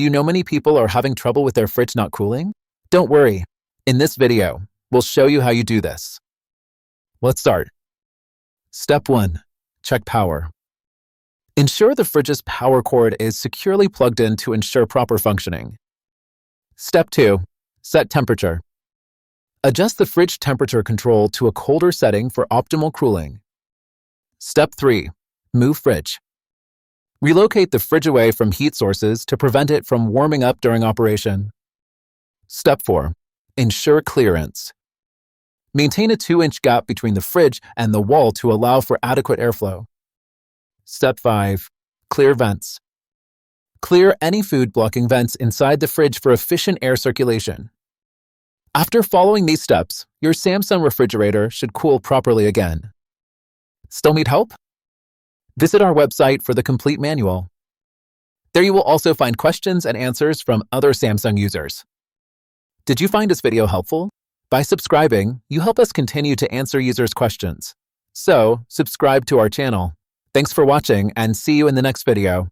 Do you know many people are having trouble with their fridge not cooling? Don't worry. In this video, we'll show you how you do this. Let's start. Step 1. Check power. Ensure the fridge's power cord is securely plugged in to ensure proper functioning. Step 2. Set temperature. Adjust the fridge temperature control to a colder setting for optimal cooling. Step 3. Move fridge. Relocate the fridge away from heat sources to prevent it from warming up during operation. Step 4. Ensure clearance. Maintain a 2-inch gap between the fridge and the wall to allow for adequate airflow. Step 5. Clear vents. Clear any food-blocking vents inside the fridge for efficient air circulation. After following these steps, your Samsung refrigerator should cool properly again. Still need help? Visit our website for the complete manual. There you will also find questions and answers from other Samsung users. Did you find this video helpful? By subscribing, you help us continue to answer users' questions. So, subscribe to our channel. Thanks for watching and see you in the next video.